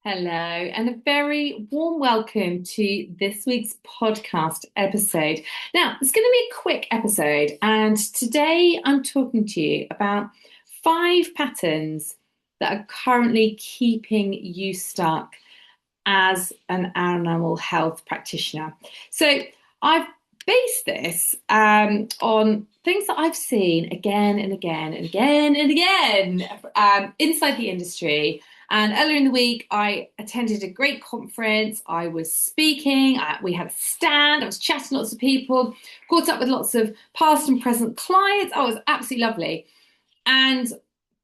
Hello, and a very warm welcome to this week's podcast episode. Now, it's going to be a quick episode, and today I'm talking to you about 5 patterns that are currently keeping you stuck as an animal health practitioner. So, I've based this on things that I've seen again and again and again and again inside the industry. And earlier in the week, I attended a great conference. I was speaking. We had a stand. I was chatting to lots of people, caught up with lots of past and present clients. Oh, it was absolutely lovely. And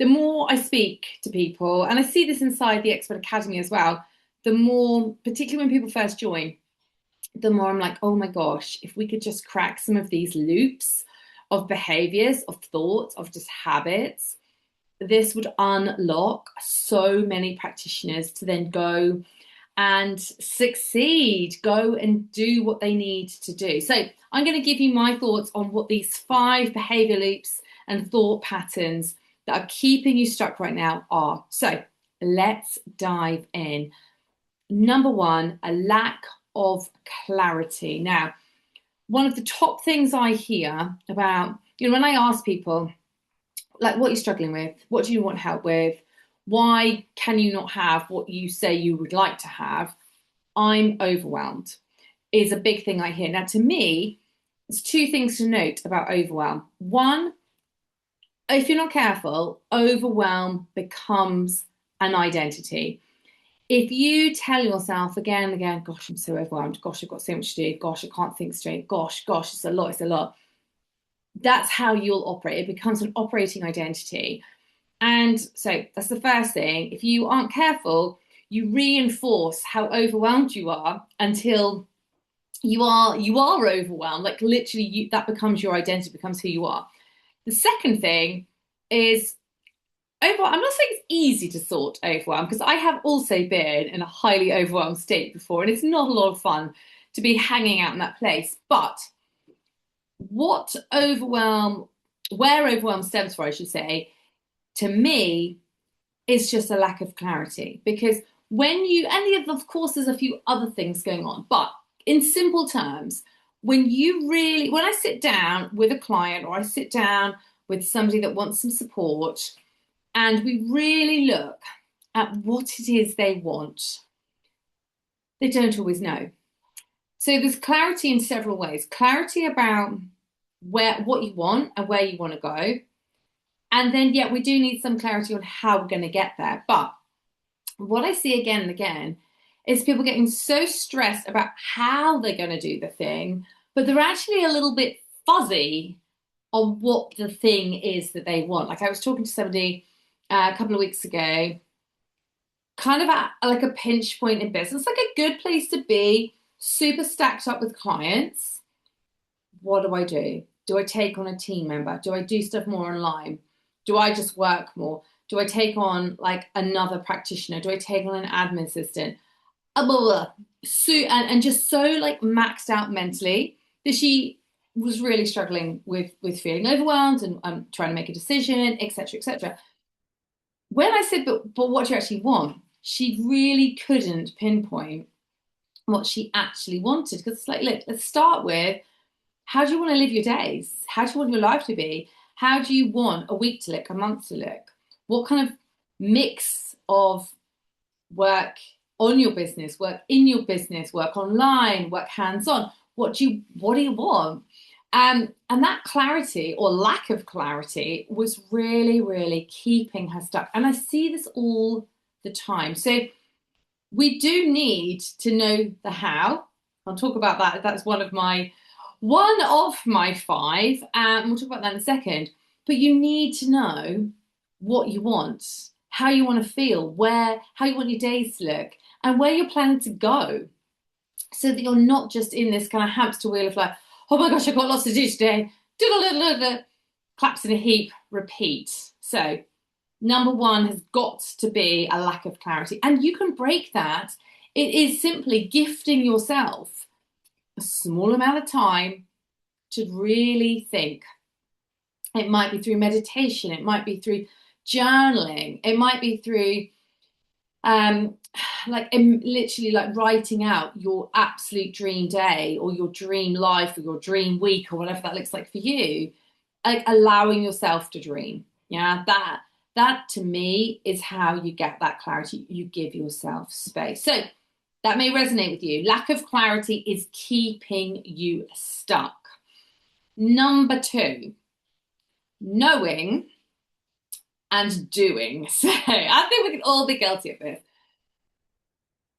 the more I speak to people, and I see this inside the Expert Academy as well, the more, particularly when people first join, the more I'm like, oh my gosh, if we could just crack some of these loops of behaviors, of thoughts, of just habits, this would unlock so many practitioners to then go and succeed, go and do what they need to do. So I'm going to give you my thoughts on what these 5 behavior loops and thought patterns that are keeping you stuck right now are. So let's dive in. Number 1, a lack of clarity. Now, one of the top things I hear about, when I ask people, like, what are you struggling with? What do you want help with? Why can you not have what you say you would like to have? I'm overwhelmed is a big thing I hear. Now, to me, there's 2 things to note about overwhelm. One, if you're not careful, overwhelm becomes an identity. If you tell yourself again and again, gosh, I'm so overwhelmed. Gosh, I've got so much to do. Gosh, I can't think straight. Gosh, it's a lot, it's a lot. That's how you'll operate. It becomes an operating identity. And so that's the first thing. If you aren't careful, you reinforce how overwhelmed you are until you are overwhelmed. Like literally, that becomes your identity, becomes who you are. The second thing is overwhelm. I'm not saying it's easy to sort overwhelm, because I have also been in a highly overwhelmed state before, and it's not a lot of fun to be hanging out in that place. But where overwhelm stems from, I should say, to me, is just a lack of clarity. Because of course, there's a few other things going on, but in simple terms, when I sit down with a client, or I sit down with somebody that wants some support, and we really look at what it is they want, they don't always know. So there's clarity in several ways. Clarity about what you want and where you want to go. And then, yeah, we do need some clarity on how we're going to get there. But what I see again and again is people getting so stressed about how they're going to do the thing, but they're actually a little bit fuzzy on what the thing is that they want. Like I was talking to somebody a couple of weeks ago, kind of at like a pinch point in business, like a good place to be, super stacked up with clients. What do I do? Do I take on a team member? Do I do stuff more online? Do I just work more? Do I take on like another practitioner? Do I take on an admin assistant? Blah, blah, blah. So, and just so like maxed out mentally that she was really struggling with feeling overwhelmed and trying to make a decision, etc., etc. When I said, but what do you actually want? She really couldn't pinpoint what she actually wanted. Because it's like, look, let's start with, how do you want to live your days? How do you want your life to be? How do you want a week to look, a month to look? What kind of mix of work on your business, work in your business, work online, work hands-on? What do you want? And that clarity, or lack of clarity, was really, really keeping her stuck. And I see this all the time. So we do need to know the how. I'll talk about that. That's one of my 5, and we'll talk about that in a second. But you need to know what you want, how you want to feel, how you want your days to look, and where you're planning to go, so that you're not just in this kind of hamster wheel of like, oh my gosh, I've got lots to do today. Claps in a heap, repeat. So number 1 has got to be a lack of clarity. And you can break that. It is simply gifting yourself a small amount of time to really think. It might be through meditation. It might be through journaling. It might be through um, literally like writing out your absolute dream day or your dream life or your dream week or whatever that looks like for you, like allowing yourself to dream. Yeah, that to me is how you get that clarity. You give yourself space. So that may resonate with you. Lack of clarity is keeping you stuck. Number two, knowing and doing. So I think we can all be guilty of this.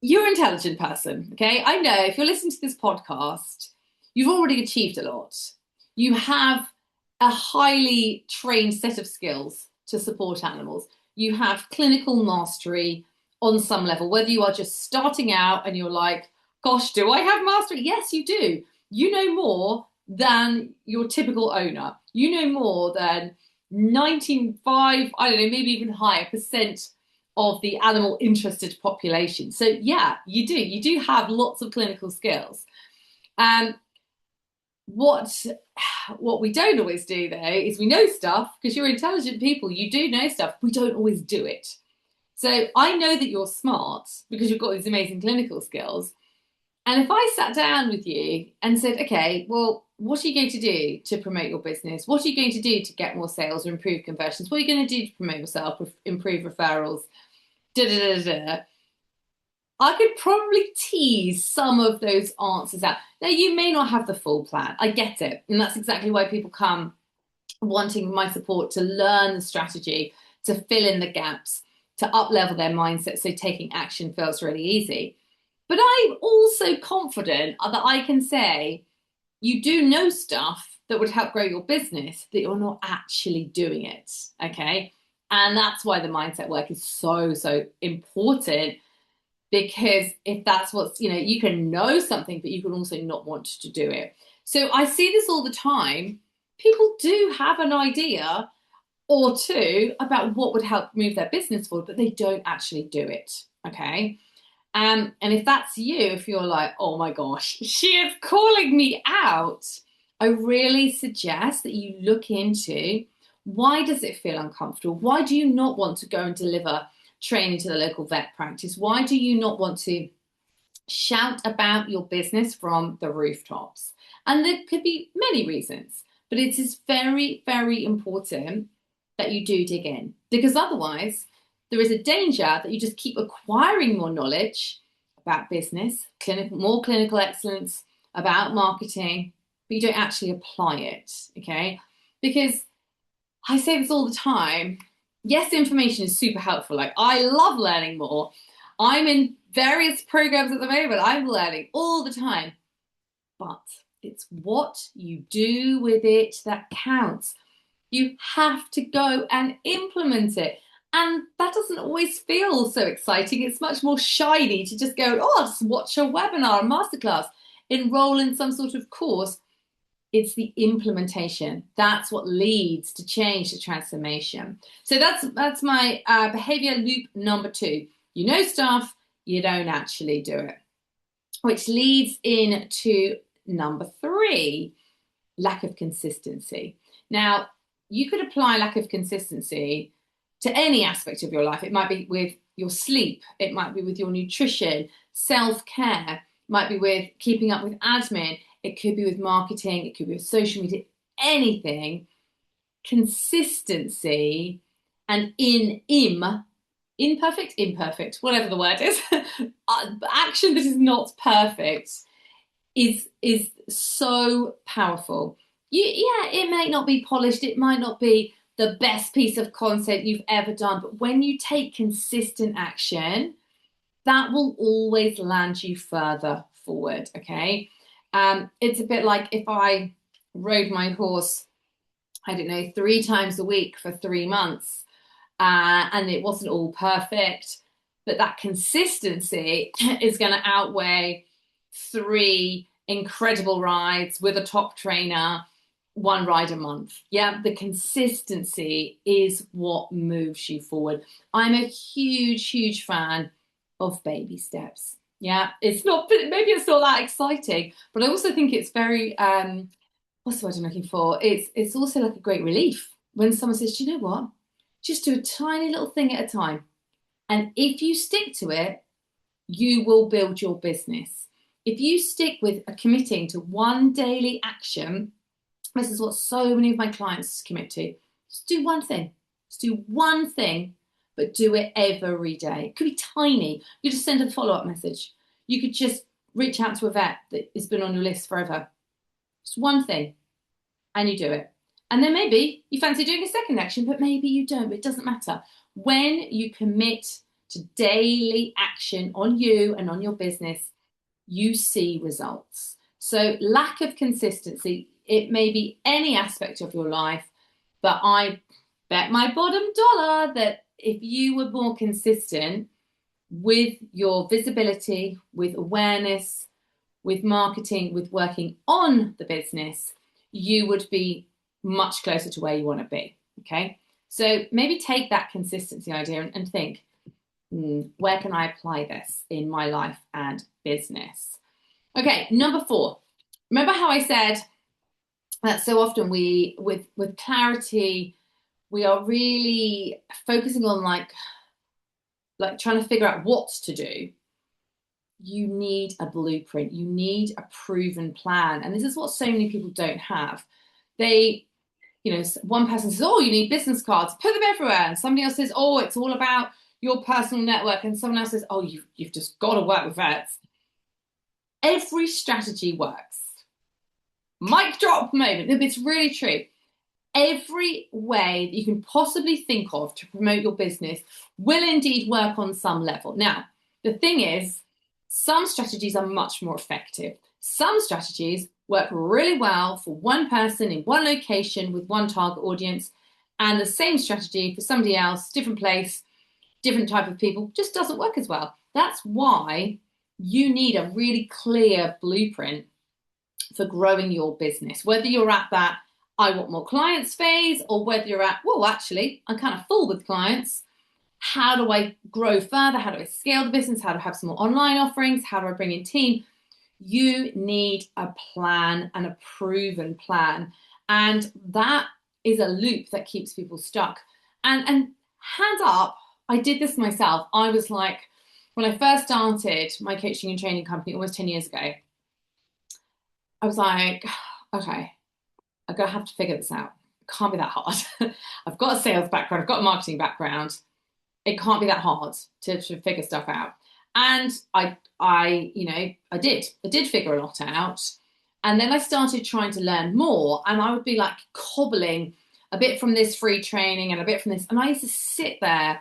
You're an intelligent person, okay? I know if you're listening to this podcast, you've already achieved a lot. You have a highly trained set of skills to support animals. You have clinical mastery on some level, whether you are just starting out and you're like, gosh, do I have mastery? Yes, you do. You know more than your typical owner. You know more than 95, I don't know, maybe even higher percent of the animal interested population. So yeah, you do. You do have lots of clinical skills. Um, what what we don't always do though is we know stuff because you're intelligent people. You do know stuff. We don't always do it. So I know that you're smart because you've got these amazing clinical skills. And if I sat down with you and said, okay, well, what are you going to do to promote your business? What are you going to do to get more sales or improve conversions? What are you going to do to promote yourself, improve referrals? Da, da, da, da. I could probably tease some of those answers out. Now, you may not have the full plan. I get it. And that's exactly why people come wanting my support to learn the strategy, to fill in the gaps, to up level their mindset so taking action feels really easy. But I'm also confident that I can say you do know stuff that would help grow your business, that you're not actually doing it. Okay. And that's why the mindset work is so, so important. Because if that's what's, you can know something, but you can also not want to do it. So I see this all the time. People do have an idea or two about what would help move their business forward, but they don't actually do it. Okay. And if that's you, if you're like, oh my gosh, she is calling me out, I really suggest that you look into why does it feel uncomfortable? Why do you not want to go and deliver training to the local vet practice? Why do you not want to shout about your business from the rooftops? And there could be many reasons, but it is very, very important that you do dig in because otherwise there is a danger that you just keep acquiring more knowledge about business, more clinical excellence, about marketing, but you don't actually apply it, okay? Because I say this all the time. Yes, information is super helpful. Like, I love learning more. I'm in various programs at the moment. I'm learning all the time. But it's what you do with it that counts. You have to go and implement it. And that doesn't always feel so exciting. It's much more shiny to just go, oh, I'll just watch a webinar, a masterclass, enroll in some sort of course. It's the implementation. That's what leads to change, to transformation. So that's my behavior loop number two. You know stuff, you don't actually do it. Which leads into number three, lack of consistency. Now, you could apply lack of consistency to any aspect of your life. It might be with your sleep, it might be with your nutrition, self-care, it might be with keeping up with admin, it could be with marketing, it could be with social media, anything. Consistency and imperfect, whatever the word is, action that is not perfect is so powerful. Yeah, it may not be polished, it might not be the best piece of content you've ever done, but when you take consistent action, that will always land you further forward. Okay. It's a bit like if I rode my horse, I don't know, 3 times a week for 3 months, and it wasn't all perfect, but that consistency is going to outweigh 3 incredible rides with a top trainer, 1 ride a month. Yeah, the consistency is what moves you forward. I'm a huge, huge fan of baby steps. Yeah, it's not, maybe it's not that exciting, but I also think it's very, what's the word I'm looking for? It's also like a great relief when someone says, do you know what? Just do a tiny little thing at a time. And if you stick to it, you will build your business. If you stick with committing to one daily action, this is what so many of my clients commit to. Just do one thing. Just do one thing, but do it every day. It could be tiny. You just send a follow-up message. You could just reach out to a vet that has been on your list forever. Just one thing, and you do it. And then maybe you fancy doing a second action, but maybe you don't. But it doesn't matter. When you commit to daily action on you and on your business, you see results. So lack of consistency, it may be any aspect of your life, but I bet my bottom dollar that if you were more consistent with your visibility, with awareness, with marketing, with working on the business, you would be much closer to where you want to be. Okay. So maybe take that consistency idea and think, where can I apply this in my life and business? Okay, number 4. Remember how I said that so often with clarity, we are really focusing on like trying to figure out what to do. You need a blueprint. You need a proven plan. And this is what so many people don't have. They, one person says, oh, you need business cards, put them everywhere. And somebody else says, oh, it's all about your personal network. And someone else says, oh, you've just got to work with vets. Every strategy works. Mic drop moment. It's really true. Every way that you can possibly think of to promote your business will indeed work on some level. Now, the thing is, some strategies are much more effective. Some strategies work really well for one person in one location with one target audience, and the same strategy for somebody else, different place, different type of people, just doesn't work as well. That's why you need a really clear blueprint for growing your business, whether you're at that I want more clients phase, or whether you're at, well, actually, I'm kind of full with clients. How do I grow further? How do I scale the business? How do I have some more online offerings? How do I bring in team? You need a plan, and a proven plan. And that is a loop that keeps people stuck. And hands up, I did this myself. I was like, when I first started my coaching and training company almost 10 years ago, I was like, okay, I'm going to have to figure this out. It can't be that hard. I've got a sales background. I've got a marketing background. It can't be that hard to figure stuff out. And I did figure a lot out. And then I started trying to learn more. And I would be like cobbling a bit from this free training and a bit from this. And I used to sit there,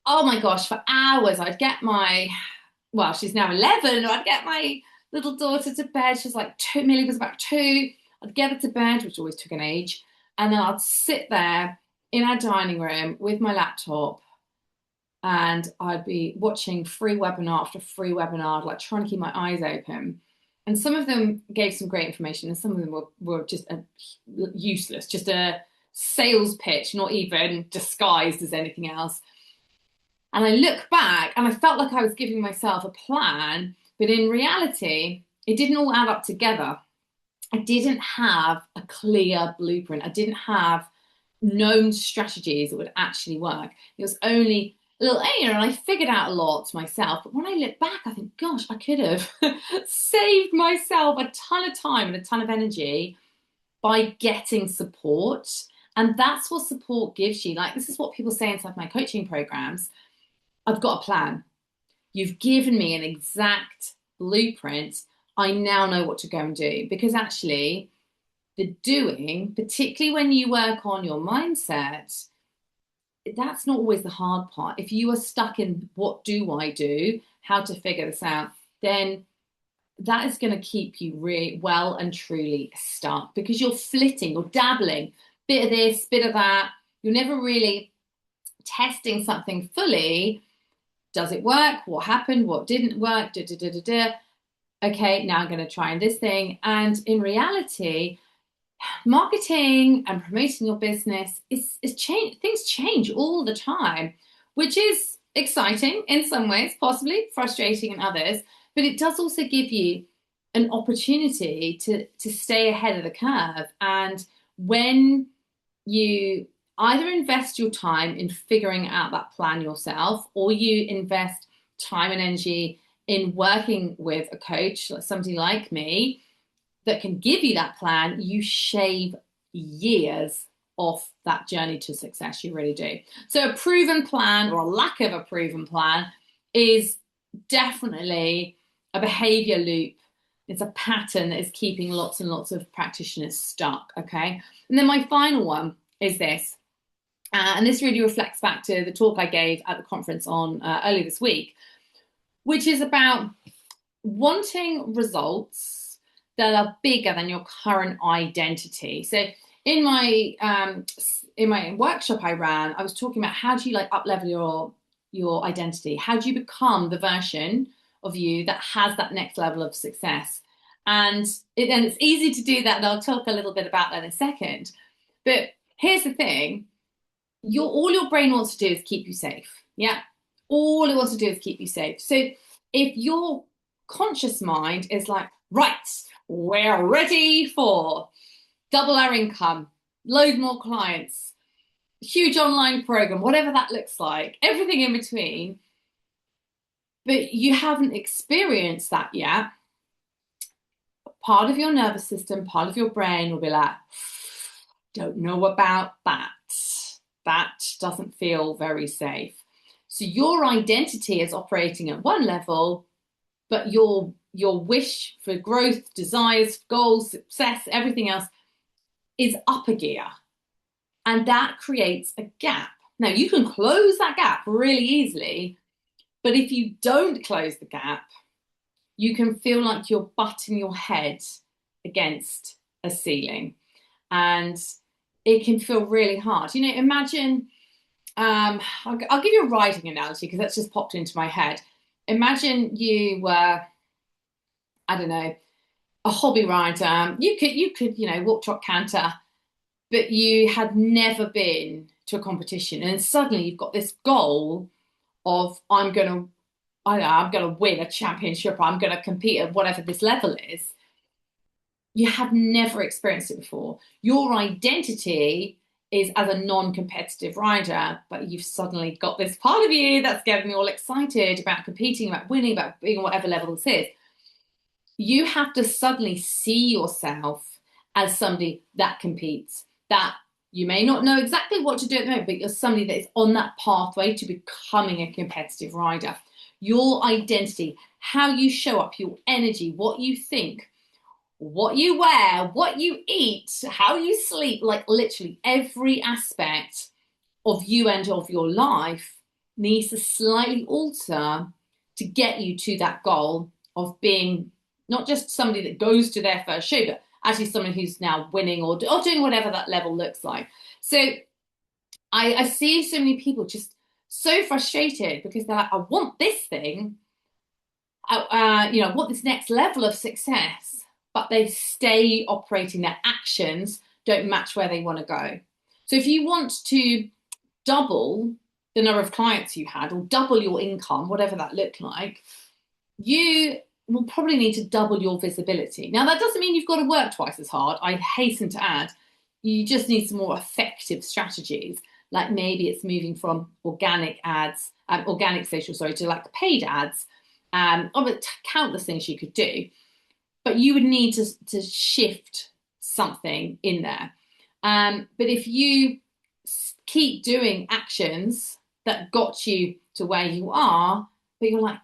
oh my gosh, for hours. I'd get she's now 11. I'd get my little daughter to bed. She was like 2, Millie was about 2. I'd get her to bed, which always took an age, and then I'd sit there in our dining room with my laptop, and I'd be watching free webinar after free webinar, like trying to keep my eyes open. And some of them gave some great information, and some of them were just useless, just a sales pitch, not even disguised as anything else. And I look back, and I felt like I was giving myself a plan, but in reality, it didn't all add up together. I didn't have a clear blueprint. I didn't have known strategies that would actually work. It was only a little, and I figured out a lot myself. But when I look back, I think, gosh, I could have saved myself a ton of time and a ton of energy by getting support. And that's what support gives you. Like, this is what people say inside my coaching programs. I've got a plan. You've given me an exact blueprint. I now know what to go and do, because actually the doing, particularly when you work on your mindset, that's not always the hard part. If you are stuck in what do I do, how to figure this out, then that is going to keep you really well and truly stuck, because you're flitting, you're dabbling, bit of this, bit of that. You're never really testing something fully. Does it work? What happened? What didn't work? Okay, now I'm going to try this thing. And in reality, marketing and promoting your business is change. Things change all the time, which is exciting in some ways, possibly frustrating in others, but it does also give you an opportunity to stay ahead of the curve. And when you either invest your time in figuring out that plan yourself, or you invest time and energy in working with a coach, like somebody like me, that can give you that plan. You shave years off that journey to success. You really do. So a proven plan, or a lack of a proven plan, is definitely a behavior loop. It's a pattern that is keeping lots and lots of practitioners stuck. Okay. And then my final one is this. And this really reflects back to the talk I gave at the conference on earlier this week, which is about wanting results that are bigger than your current identity. So in my workshop I ran, I was talking about how do you like up-level your identity? How do you become the version of you that has that next level of success? And it's easy to do that, and I'll talk a little bit about that in a second. But here's the thing. All your brain wants to do is keep you safe. Yeah. All it wants to do is keep you safe. So if your conscious mind is like, right, we're ready for double our income, load more clients, huge online program, whatever that looks like, everything in between, but you haven't experienced that yet, part of your nervous system, part of your brain will be like, don't know about that. That doesn't feel very safe. So your identity is operating at one level, but your wish for growth, desires, goals, success, everything else is up a gear. And that creates a gap. Now, you can close that gap really easily, but if you don't close the gap, you can feel like you're butting your head against a ceiling. And it can feel really hard. You know, imagine, I'll give you a riding analogy because that's just popped into my head. Imagine you were, I don't know, a hobby rider. You could, walk, trot, canter, but you had never been to a competition, and suddenly you've got this goal of I'm gonna win a championship, or I'm gonna compete at whatever this level is. You have never experienced it before. Your identity is as a non-competitive rider, but you've suddenly got this part of you that's getting all excited about competing, about winning, about being on whatever level this is. You have to suddenly see yourself as somebody that competes, that you may not know exactly what to do at the moment, but you're somebody that is on that pathway to becoming a competitive rider. Your identity, how you show up, your energy, what you think, what you wear, what you eat, how you sleep, like literally every aspect of you and of your life needs to slightly alter to get you to that goal of being not just somebody that goes to their first show, but actually someone who's now winning or doing whatever that level looks like. So I see so many people just so frustrated because they're like, I want this thing, I want this next level of success, but they stay operating, their actions don't match where they want to go. So if you want to double the number of clients you had or double your income, whatever that looked like, you will probably need to double your visibility. Now, that doesn't mean you've got to work twice as hard. I hasten to add, you just need some more effective strategies. Like maybe it's moving from organic social, to like paid ads, or countless things you could do. But you would need to shift something in there. But if you keep doing actions that got you to where you are, but you're like,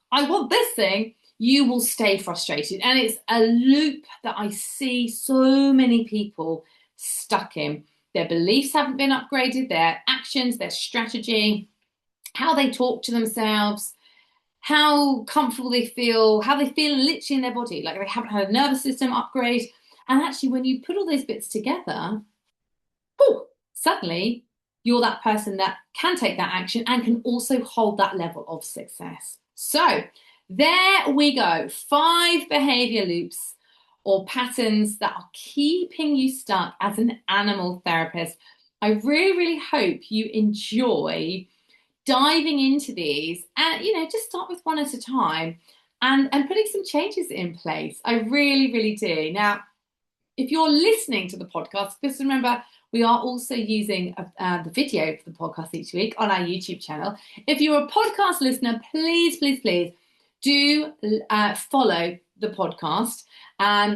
I want this thing, you will stay frustrated. And it's a loop that I see so many people stuck in. Their beliefs haven't been upgraded, their actions, their strategy, how they talk to themselves, how comfortable they feel, how they feel literally in their body, like they haven't had a nervous system upgrade. And actually, when you put all those bits together, suddenly you're that person that can take that action and can also hold that level of success. So there we go. 5 behavior loops or patterns that are keeping you stuck as an animal therapist. I really, really hope you enjoy diving into these and, just start with one at a time and putting some changes in place. I really, really do. Now, if you're listening to the podcast, just remember, We are also using the video for the podcast each week on our YouTube channel. If you're a podcast listener, please, please, please do follow the podcast,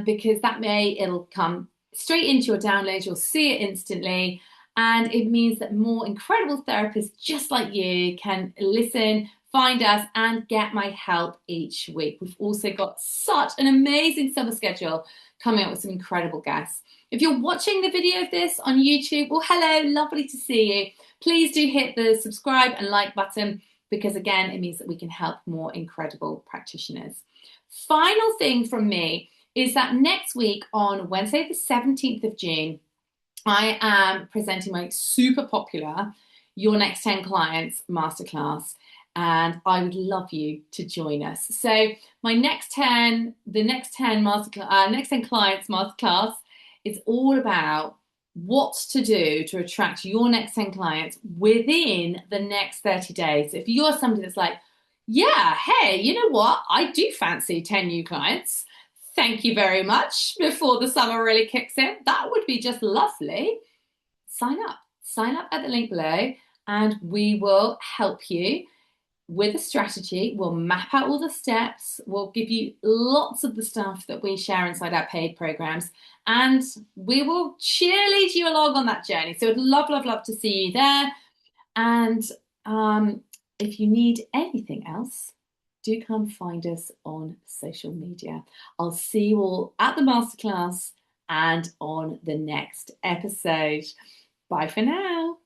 because it'll come straight into your download. You'll see it instantly. And it means that more incredible therapists just like you can listen, find us, and get my help each week. We've also got such an amazing summer schedule coming up with some incredible guests. If you're watching the video of this on YouTube, well, hello, lovely to see you. Please do hit the subscribe and like button, because again, it means that we can help more incredible practitioners. Final thing from me is that next week on Wednesday, the 17th of June, I am presenting my super popular Your Next 10 Clients Masterclass, and I would love you to join us. So my next 10 Clients Masterclass is all about what to do to attract your next 10 clients within the next 30 days. If you're somebody that's like, yeah, hey, you know what? I do fancy 10 new clients. Thank you very much. Before the summer really kicks in, that would be just lovely. Sign up at the link below, and we will help you with a strategy. We'll map out all the steps. We'll give you lots of the stuff that we share inside our paid programs, and we will cheerlead you along on that journey. So I'd love, love, love to see you there. And if you need anything else, do come find us on social media. I'll see you all at the masterclass and on the next episode. Bye for now.